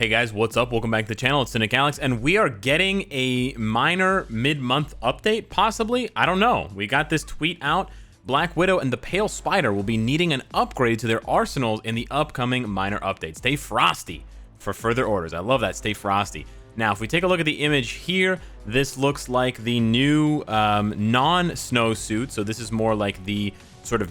Hey guys, what's up? Welcome back to the channel. It's Cynicalex, and we are getting a minor mid-month update, possibly. I don't know. We got this tweet out. Black Widow and the Pale Spider will be needing an upgrade to their arsenals in the upcoming minor update. Stay frosty for further orders. I love that. Stay frosty. Now, if we take a look at the image here, this looks like the new non-snow suit. So this is more like the sort of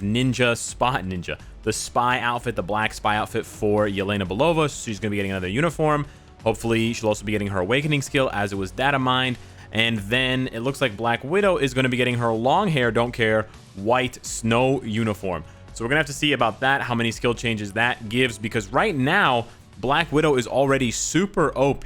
the spy outfit, the black spy outfit for Yelena Belova. So she's going to be getting another uniform. Hopefully, she'll also be getting her awakening skill as it was data mined. And then it looks like Black Widow is going to be getting her long hair, don't care, white snow uniform. So we're going to have to see about that, how many skill changes that gives, because right now, Black Widow is already super OP,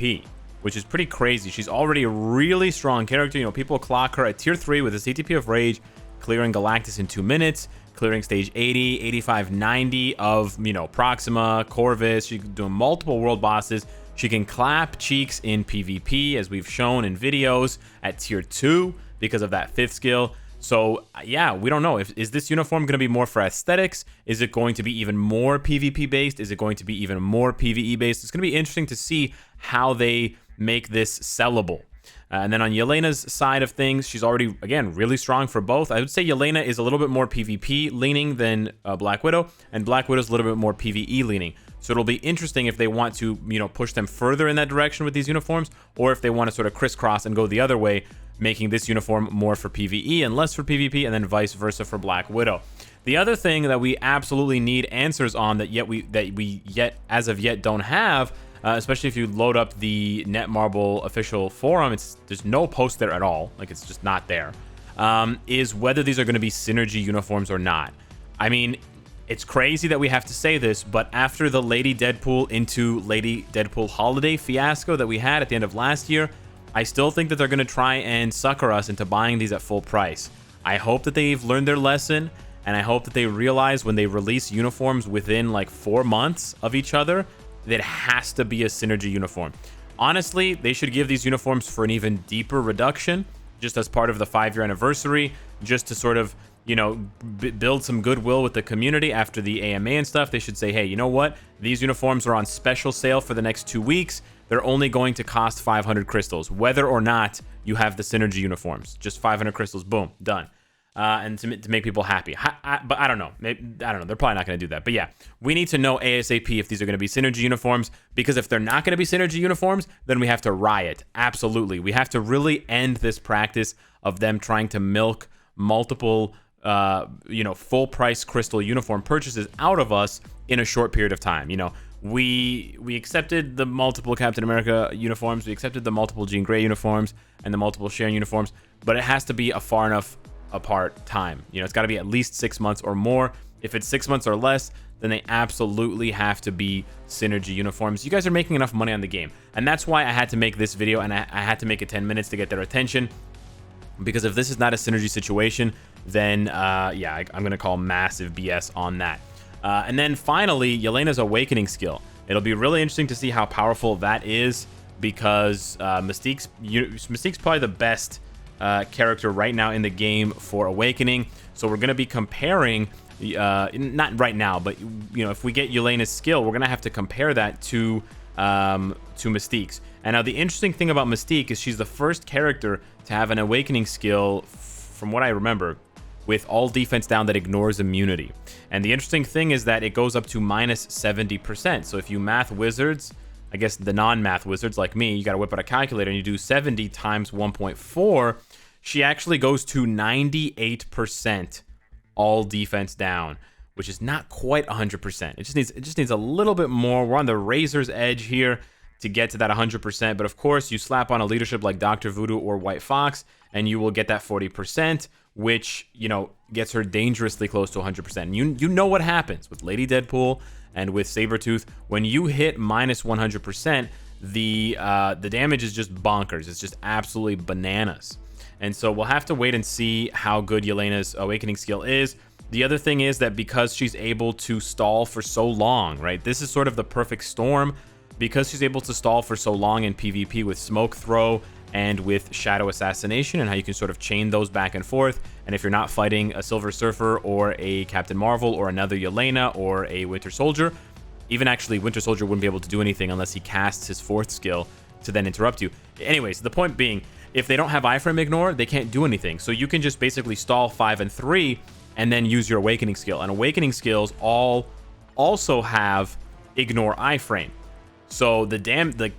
which is pretty crazy. She's already a really strong character. You know, people clock her at tier 3 with a CTP of Rage, clearing Galactus in 2 minutes, clearing stage 80, 85, 90 of, you know, Proxima, Corvus. She's doing multiple world bosses. She can clap cheeks in PvP, as we've shown in videos, at tier 2 because of that 5th skill. So, yeah, we don't know. Is this uniform going to be more for aesthetics? Is it going to be even more PvP based? Is it going to be even more PvE based? It's going to be interesting to see how they make this sellable. And then on Yelena's side of things, she's already, again, really strong for both. I would say Yelena is a little bit more PvP leaning than Black Widow, and Black Widow's a little bit more PvE leaning. So it'll be interesting if they want to, you know, push them further in that direction with these uniforms, or if they want to sort of crisscross and go the other way, making this uniform more for PvE and less for PvP, and then vice versa for Black Widow. The other thing that we absolutely need answers on that we as of yet don't have, especially if you load up the Netmarble official forum, there's no post there at all, like it's just not there, is whether these are going to be synergy uniforms or not. I mean, it's crazy that we have to say this, but after the Lady Deadpool into Lady Deadpool holiday fiasco that we had at the end of last year, I still think that they're going to try and sucker us into buying these at full price. I hope that they've learned their lesson, and I hope that they realize when they release uniforms within like 4 months of each other, that it has to be a synergy uniform. Honestly, they should give these uniforms for an even deeper reduction, just as part of the 5-year anniversary, just to sort of, you know, build some goodwill with the community after the AMA and stuff. They should say, hey, you know what? These uniforms are on special sale for the next 2 weeks. They're only going to cost 500 crystals, whether or not you have the synergy uniforms. Just 500 crystals, boom, done. And to make people happy. But I don't know. I don't know. They're probably not going to do that. But yeah, we need to know ASAP if these are going to be synergy uniforms, because if they're not going to be synergy uniforms, then we have to riot. Absolutely. We have to really end this practice of them trying to milk multiple, you know, full price crystal uniform purchases out of us in a short period of time. You know, we accepted the multiple Captain America uniforms. We accepted the multiple Jean Grey uniforms and the multiple Sharon uniforms, but it has to be a far enough apart time. You know, it's got to be at least 6 months or more. If it's 6 months or less, then they absolutely have to be synergy uniforms. You guys are making enough money on the game, and that's why I had to make this video, and I had to make it 10 minutes to get their attention, because if this is not a synergy situation, then yeah, I'm gonna call massive BS on that. And then finally, Yelena's awakening skill. It'll be really interesting to see how powerful that is, because Mystique's probably the best character right now in the game for awakening. So we're going to be comparing, not right now, but, you know, if we get Yelena's skill, we're going to have to compare that to Mystique's. And now the interesting thing about Mystique is she's the first character to have an awakening skill, from what I remember, with all defense down that ignores immunity. And the interesting thing is that it goes up to minus 70%. So if you math wizards, I guess the non-math wizards like me, you got to whip out a calculator and you do 70 times 1.4, she actually goes to 98% all defense down, which is not quite 100%. It just needs a little bit more. We're on the razor's edge here to get to that 100%. But of course, you slap on a leadership like Dr. Voodoo or White Fox, and you will get that 40%, which, you know, gets her dangerously close to 100%. You know what happens with Lady Deadpool and with Sabretooth. When you hit minus 100%, the damage is just bonkers. It's just absolutely bananas. And so we'll have to wait and see how good Yelena's awakening skill is. The other thing is that because she's able to stall for so long, right? This is sort of the perfect storm, because she's able to stall for so long in PvP with Smoke Throw and with Shadow Assassination, and how you can sort of chain those back and forth. And if you're not fighting a Silver Surfer or a Captain Marvel or another Yelena or a Winter Soldier, Even actually, Winter Soldier wouldn't be able to do anything unless he casts his 4th skill to then interrupt you. Anyways, the point being, if they don't have iframe ignore, they can't do anything. So you can just basically stall 5 and 3 and then use your awakening skill. And awakening skills all also have ignore iframe. So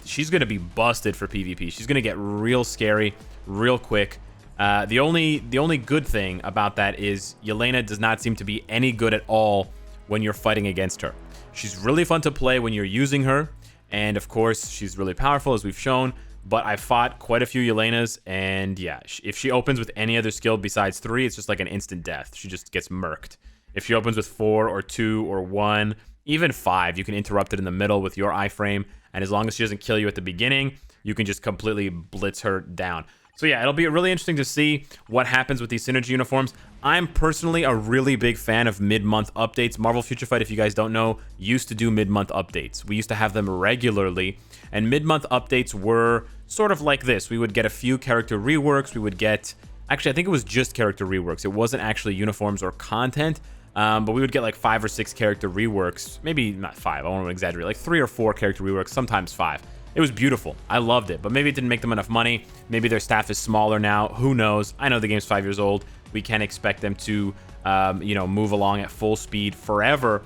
she's gonna be busted for PvP. She's gonna get real scary, real quick. The only good thing about that is Yelena does not seem to be any good at all when you're fighting against her. She's really fun to play when you're using her, and of course she's really powerful, as we've shown. But I fought quite a few Yelenas, and yeah, if she opens with any other skill besides 3, it's just like an instant death. She just gets murked. If she opens with 4 or 2 or 1, even 5, you can interrupt it in the middle with your iframe, and as long as she doesn't kill you at the beginning, you can just completely blitz her down. So yeah, it'll be really interesting to see what happens with these synergy uniforms. I'm personally a really big fan of mid-month updates. Marvel Future Fight, if you guys don't know, used to do mid-month updates. We used to have them regularly, and mid-month updates were sort of like this. We would get a few character reworks. We would get... Actually, I think it was just character reworks. It wasn't actually uniforms or content, but we would get like 5 or 6 character reworks. Maybe not 5, I won't exaggerate. Like 3 or 4 character reworks, sometimes 5. It was beautiful. I loved it, but maybe it didn't make them enough money. Maybe their staff is smaller now. Who knows? I know the game's 5 years old. We can't expect them to, move along at full speed forever.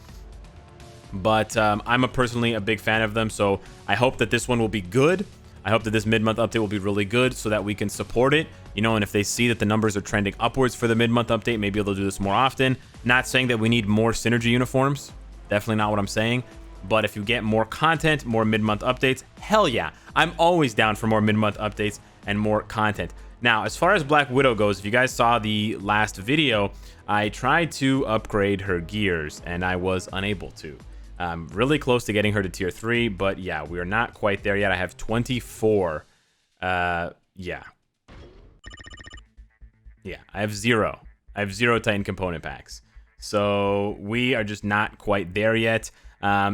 But I'm personally a big fan of them, so I hope that this one will be good. I hope that this mid-month update will be really good so that we can support it. And if they see that the numbers are trending upwards for the mid-month update, maybe they'll do this more often. Not saying that we need more synergy uniforms. Definitely not what I'm saying. But if you get more content, more mid-month updates, hell yeah. I'm always down for more mid-month updates and more content. Now, as far as Black Widow goes, if you guys saw the last video, I tried to upgrade her gears and I was unable to. Really close to getting her to tier 3, but yeah, we are not quite there yet. I have 24. Yeah, I have 0. I have 0 Titan component packs. So we are just not quite there yet.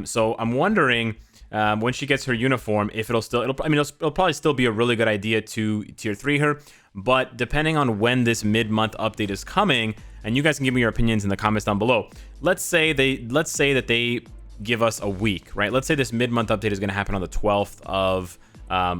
So I'm wondering when she gets her uniform, if it'll probably still be a really good idea to tier 3 her, but depending on when this mid-month update is coming, and you guys can give me your opinions in the comments down below. Let's say that they give us a week, right? Let's say this mid-month update is going to happen on the 12th of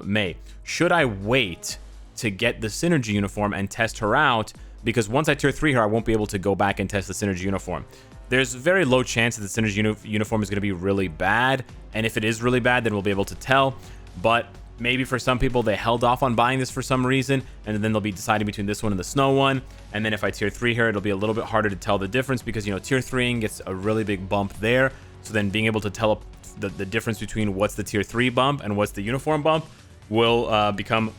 May. Should I wait to get the synergy uniform and test her out? Because once I tier 3 her, I won't be able to go back and test the synergy uniform. There's a very low chance that the synergy uniform is going to be really bad, and if it is really bad, then we'll be able to tell. But maybe for some people, they held off on buying this for some reason, and then they'll be deciding between this one and the snow one. And then if I tier 3 her, it'll be a little bit harder to tell the difference because, tier 3ing gets a really big bump there. So then being able to tell the difference between what's the tier 3 bump and what's the uniform bump will become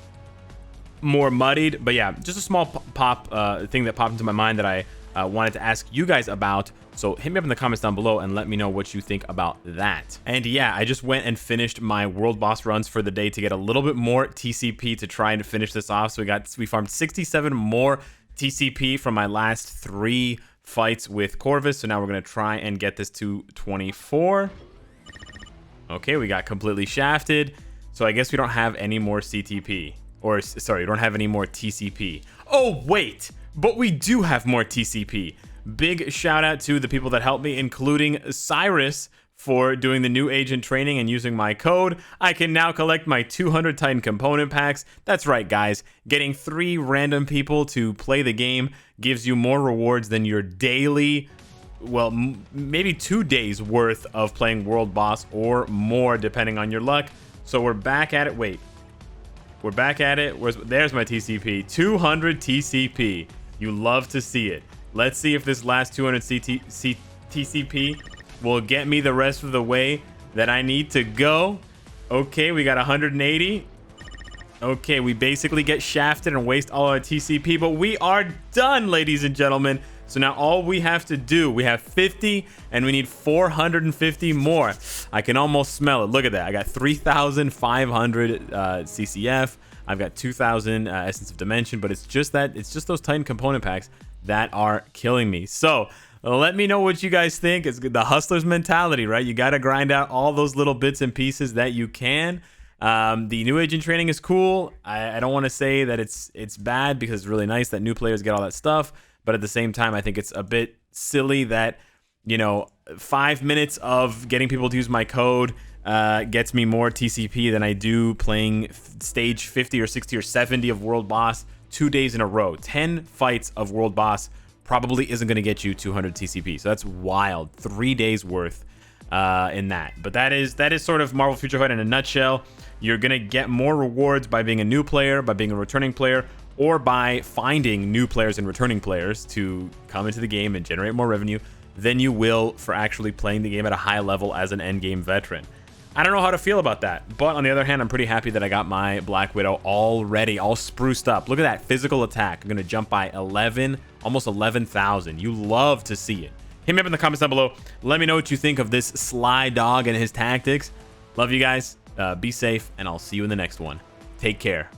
more muddied. But yeah, just a small thing that popped into my mind that I wanted to ask you guys about. So hit me up in the comments down below and let me know what you think about that. And yeah, I just went and finished my world boss runs for the day to get a little bit more TCP to try and finish this off. So we farmed 67 more TCP from my last 3 fights with Corvus. So now we're going to try and get this to 24. Okay, we got completely shafted. So I guess we don't have any more CTP. Or, sorry, we don't have any more TCP. Oh, wait! But we do have more TCP. Big shout out to the people that helped me, including Cyrus, for doing the new agent training and using my code. I can now collect my 200 Titan component packs. That's right, guys. Getting 3 random people to play the game gives you more rewards than your daily, well, maybe 2 days worth of playing World Boss or more, depending on your luck. So we're back at it. Wait. We're back at it. There's my TCP. 200 TCP. You love to see it. Let's see if this last 200 TCP will get me the rest of the way that I need to go. Okay, we got 180. Okay, we basically get shafted and waste all our TCP, but we are done, ladies and gentlemen. So now all we have to do, we have 50 and we need 450 more. I can almost smell it. Look at that. I got 3,500 CCF. I've got 2,000 Essence of Dimension, but it's just those Titan component packs that are killing me. So let me know what you guys think. It's the hustler's mentality, right? You got to grind out all those little bits and pieces that you can. The new agent training is cool. I don't want to say that it's bad because it's really nice that new players get all that stuff. But at the same time, I think it's a bit silly that, you know, 5 minutes of getting people to use my code gets me more TCP than I do playing stage 50 or 60 or 70 of World Boss 2 days in a row. 10 fights of World Boss probably isn't going to get you 200 TCP. So that's wild. 3 days worth in that. But that is sort of Marvel Future Fight in a nutshell. You're going to get more rewards by being a new player, by being a returning player, or by finding new players and returning players to come into the game and generate more revenue than you will for actually playing the game at a high level as an endgame veteran. I don't know how to feel about that, but on the other hand, I'm pretty happy that I got my Black Widow already all spruced up. Look at that physical attack. I'm going to jump by 11, almost 11,000. You love to see it. Hit me up in the comments down below. Let me know what you think of this sly dog and his tactics. Love you guys. Be safe, and I'll see you in the next one. Take care.